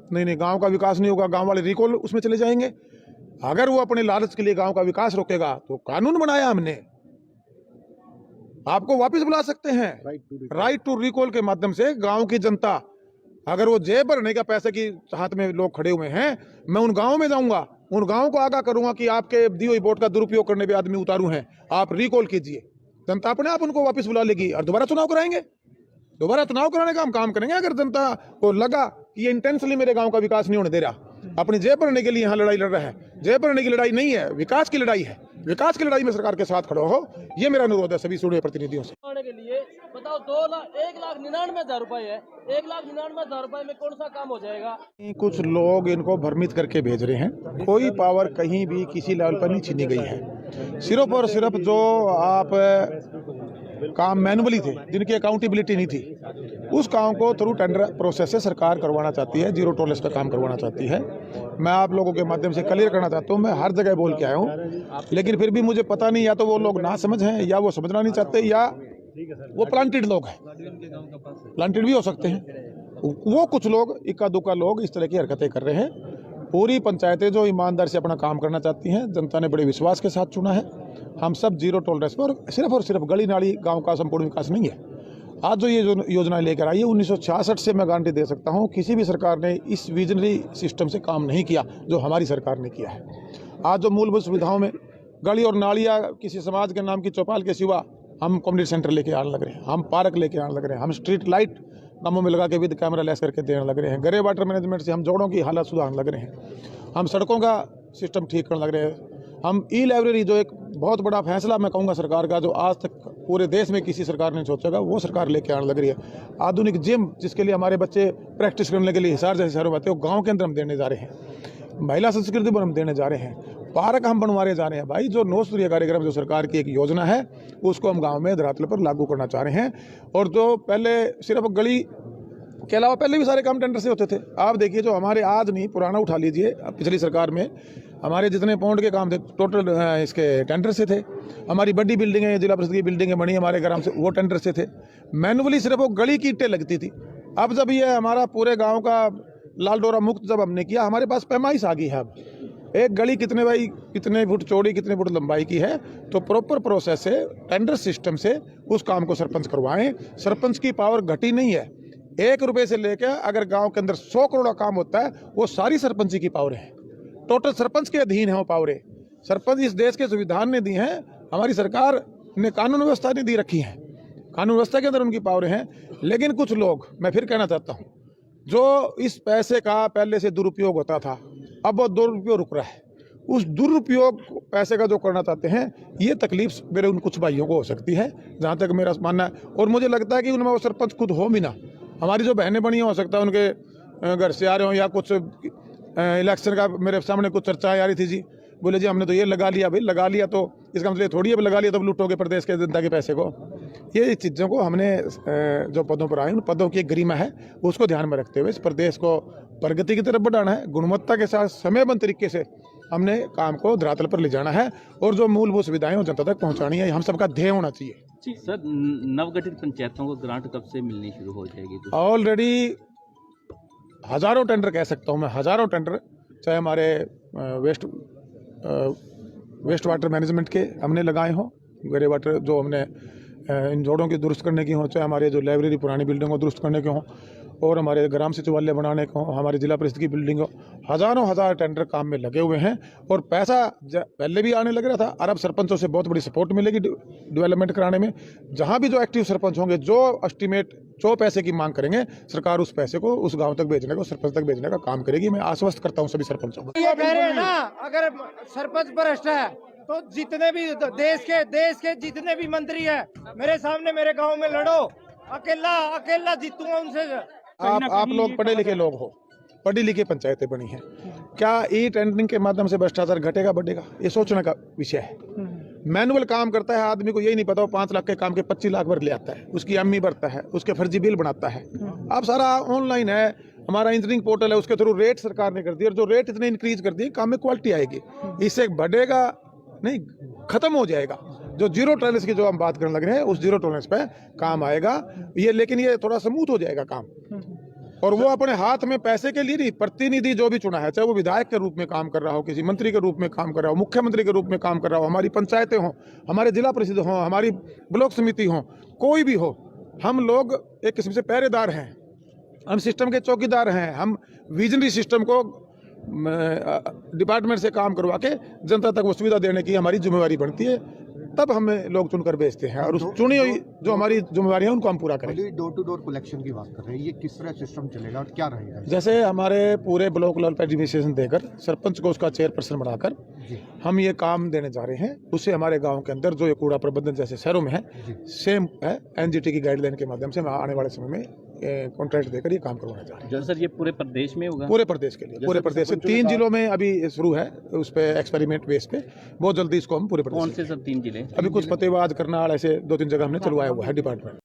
नहीं नहीं गांव का विकास नहीं होगा, गांव वाले रिकॉल उसमें चले जाएंगे। अगर वो अपने लालच के लिए गांव का विकास रोकेगा तो कानून बनाया हमने, आपको वापस बुला सकते हैं। राइट टू रिकॉल के माध्यम से गांव की जनता, अगर वो जेब भरने का पैसे की हाथ में लोग खड़े हुए हैं, मैं उन गांव में जाऊंगा, उन गांव को आगाह करूंगा कि आपके दी हुई वोट का दुरुपयोग करने पे आदमी उतारू हैं, आप रिकॉल कीजिए। जनता अपने आप उनको वापस बुला लेगी और दोबारा चुनाव कराएंगे। दोबारा चुनाव कराने का हम काम करेंगे। अगर जनता को लगा कि ये इंटेंशनली मेरे गांव का विकास नहीं होने दे रहा, अपनी जेब भरने के लिए यहाँ लड़ाई लड़ रहा है, जेब भरने की लड़ाई नहीं है, विकास की लड़ाई है। विकास की लड़ाई में सरकार के साथ खड़ो हो, ये मेरा अनुरोध है सभी सुने प्रतिनिधियों से। के लिए बताओ 1,99,000 रुपए है, 1,99,000 रुपए में कौन सा काम हो जाएगा? कुछ लोग इनको भ्रमित करके भेज रहे हैं। कोई पावर कहीं भी किसी लेवल पर नहीं छीनी गई है। सिर्फ और सिर्फ जो आप काम मैनुअली थे, जिनकी अकाउंटेबिलिटी नहीं थी, उस काम को थ्रू टेंडर प्रोसेस से सरकार करवाना चाहती है, जीरो टॉलरेंस का काम करवाना चाहती है। मैं आप लोगों के माध्यम से क्लियर करना चाहता हूँ, मैं हर जगह बोल के आया हूँ, लेकिन फिर भी मुझे पता नहीं, या तो वो लोग ना समझ हैं, या वो समझना नहीं चाहते, या वो प्लांटेड लोग हैं। प्लांटेड भी हो सकते हैं। वो कुछ लोग, इक्का दुक्का लोग इस तरह की हरकतें कर रहे हैं। पूरी पंचायतें जो ईमानदार से अपना काम करना चाहती हैं, जनता ने बड़े विश्वास के साथ चुना है। हम सब जीरो टॉलरेंस पर, और सिर्फ गली नाली गांव का संपूर्ण विकास नहीं है। आज जो ये योजना लेकर आई है 1966 से, मैं गारंटी दे सकता हूं किसी भी सरकार ने इस विजनरी सिस्टम से काम नहीं किया जो हमारी सरकार ने किया है। आज जो मूलभूत सुविधाओं में गली और नालियाँ किसी समाज के नाम की चौपाल के सिवा हम कम्युनिटी सेंटर लेके आने लग रहे हैं, हम पार्क लेके आने लग रहे हैं, हम स्ट्रीट लाइट गांवों में लगा के विद कैमरा लेस करके देने लग रहे हैं, ग्रे वाटर मैनेजमेंट से हम जोड़ों की हालत सुधारने लग रहे हैं, हम सड़कों का सिस्टम ठीक करने लग रहे हैं, हम ई लाइब्रेरी, जो एक बहुत बड़ा फैसला मैं कहूँगा सरकार का, जो आज तक पूरे देश में किसी सरकार ने सोचेगा, वो सरकार लेके आने लग रही है। आधुनिक जिम, जिसके लिए हमारे बच्चे प्रैक्टिस करने के लिए हिसार जैसे शहरों में आते हैं, वो गाँव के अंदर हम देने जा रहे हैं। महिला संस्कृति पर हम देने जा रहे हैं, पार्क हम बनवाने जा रहे हैं। भाई, जो 9 सूत्रीय कार्यक्रम जो सरकार की एक योजना है, उसको हम गांव में धरातल पर लागू करना चाह रहे हैं। और जो पहले सिर्फ गली के अलावा पहले भी सारे काम टेंडर से होते थे। आप देखिए, जो हमारे आज नहीं, पुराना उठा लीजिए, पिछली सरकार में हमारे जितने पौंड के काम थे टोटल इसके टेंडर से थे। हमारी बड़ी बिल्डिंगें, जिला परिषद की बिल्डिंगें बनी हमारे ग्राम से, वो टेंडर से थे। मैनुअली सिर्फ वो गली की ईंटें लगती थी। अब जब ये हमारा पूरे गाँव का लाल डोरा मुक्त जब हमने किया, हमारे पास पैमाइश आ गई है। अब एक गली कितने फुट चौड़ी, कितने फुट लंबाई की है, तो प्रॉपर प्रोसेस से, टेंडर सिस्टम से उस काम को सरपंच करवाएं। सरपंच की पावर घटी नहीं है। 1 रुपये से लेकर अगर गांव के अंदर 100 करोड़ का काम होता है, वो सारी सरपंची की पावर है। टोटल सरपंच के अधीन है वो पावरें। सरपंच इस देश के संविधान ने दी हैं, हमारी सरकार ने कानून व्यवस्था ने दी रखी है, कानून व्यवस्था के अंदर उनकी पावरें हैं। लेकिन कुछ लोग, मैं फिर कहना चाहता हूँ, जो इस पैसे का पहले से दुरुपयोग होता था, अब वो दुरुपयोग रुक रहा है। उस दुरुपयोग पैसे का जो करना चाहते हैं, ये तकलीफ मेरे उन कुछ भाइयों को हो सकती है, जहाँ तक मेरा मानना है। और मुझे लगता है कि उनमें वो सरपंच खुद हो भी ना, हमारी जो बहनें बनी हो सकता है उनके घर से आ रहे हो, या कुछ इलेक्शन का मेरे सामने कुछ चर्चाएं आ रही थी, जी बोले जी हमने तो ये लगा लिया। भाई, लगा लिया तो इसका मतलब थोड़ी है लगा लिया तो लूटोगे प्रदेश के जनता के पैसे को। ये चीज़ों को हमने जो पदों पर आए, उन पदों की एक गरिमा है, उसको ध्यान में रखते हुए इस प्रदेश को प्रगति की तरफ बढ़ाना है। गुणवत्ता के साथ समयबद्ध तरीके से हमने काम को धरातल पर ले जाना है, और जो मूलभूत सुविधाएं जनता तक पहुँचानी है, हम सबका ध्येय होना चाहिए। सर, नवगठित पंचायतों को ग्रांट कब से मिलनी शुरू हो जाएगी? ऑलरेडी हज़ारों टेंडर, कह सकता हूँ मैं, हज़ारों टेंडर, चाहे हमारे वेस्ट वाटर मैनेजमेंट के हमने लगाए हों, ग्रे वाटर जो हमने इन जोड़ों की दुरुस्त करने की हों, चाहे हमारे जो लाइब्रेरी पुरानी बिल्डिंग को दुरुस्त करने के हों, और हमारे ग्राम सचिवालय बनाने को, हमारी जिला परिषद की बिल्डिंग हो, हज़ारों टेंडर काम में लगे हुए हैं। और पैसा पहले भी आने लग रहा था। अरब सरपंचों से बहुत बड़ी सपोर्ट मिलेगी डेवलपमेंट कराने में। जहां भी जो एक्टिव सरपंच होंगे, जो एस्टिमेट, जो पैसे की मांग करेंगे, सरकार उस पैसे को उस गांव तक भेजने को, सरपंच तक भेजने का काम करेगी। मैं आश्वस्त करता हूँ सभी सरपंचों को। ये कह रहे हैं ना, अगर सरपंच भ्रष्ट है तो जितने भी देश के जितने भी मंत्री है, मेरे सामने मेरे गाँव में लड़ो, अकेला जीतूंगा उनसे। आप लोग पढ़े लिखे लोग हो, पढ़ी लिखी पंचायतें बनी हैं, क्या ई टेंडरिंग के माध्यम से भ्रष्टाचार घटेगा बढ़ेगा? ये सोचने का विषय है। मैनुअल काम करता है, आदमी को यही नहीं पता, वो 5 लाख के काम के 25 लाख भर ले आता है, उसकी अम्मी भरता है, उसके फर्जी बिल बनाता है। अब सारा ऑनलाइन है, हमारा इंजीनियरिंग पोर्टल है, उसके थ्रू रेट सरकार ने कर दिया, और जो रेट इतने इंक्रीज कर दिए, काम में क्वालिटी आएगी। इससे बढ़ेगा नहीं, खत्म हो जाएगा। जो जीरो टॉलरेंस की जो हम बात करने लग रहे हैं, उस जीरो टॉलरेंस पे काम आएगा ये, लेकिन ये थोड़ा स्मूथ हो जाएगा काम। और वो अपने हाथ में पैसे के लिए नहीं, प्रतिनिधि जो भी चुना है, चाहे वो विधायक के रूप में काम कर रहा हो, किसी मंत्री के रूप में काम कर रहा हो, मुख्यमंत्री के रूप में काम कर रहा हो, हमारी पंचायतें हों, हमारे जिला परिषद हों, हमारी ब्लॉक समिति हों, कोई भी हो, हम लोग एक किस्म से पहरेदार हैं, हम सिस्टम के चौकीदार हैं। हम विजनरी सिस्टम को डिपार्टमेंट से काम करवा के जनता तक वो सुविधा देने की हमारी जिम्मेवारी बनती है, तब हमें लोग चुनकर भेजते हैं और उस चुनी हुई जो हमारी जिम्मेवारी है उनको हम पूरा करें। डोर टू डोर कलेक्शन की बात कर रहे हैं, ये किस तरह सिस्टम चलेगा और क्या रहेगा? जैसे हमारे पूरे ब्लॉक लेवल पर एडमिनिस्ट्रेशन देकर सरपंच को उसका चेयरपर्सन बनाकर हम ये काम देने जा रहे हैं। उससे हमारे गांव के अंदर जो ये कूड़ा प्रबंधन जैसे शहरों में है, सेम है, एनजीटी की गाइडलाइन के माध्यम से हम आने वाले समय में कॉन्ट्रैक्ट देकर ये काम करवाने जा रहे हैं। जो सर ये पूरे प्रदेश में होगा? पूरे प्रदेश के लिए, पूरे प्रदेश से 3 जिलों में अभी शुरू है, उस पे एक्सपेरिमेंट बेस पे। बहुत जल्दी इसको हम पूरे प्रदेश। कौन से सब 3 जिले? अभी कुछ फतेहाबाद, करनाल, ऐसे 2-3 जगह हमने चलवाया हुआ है डिपार्टमेंट।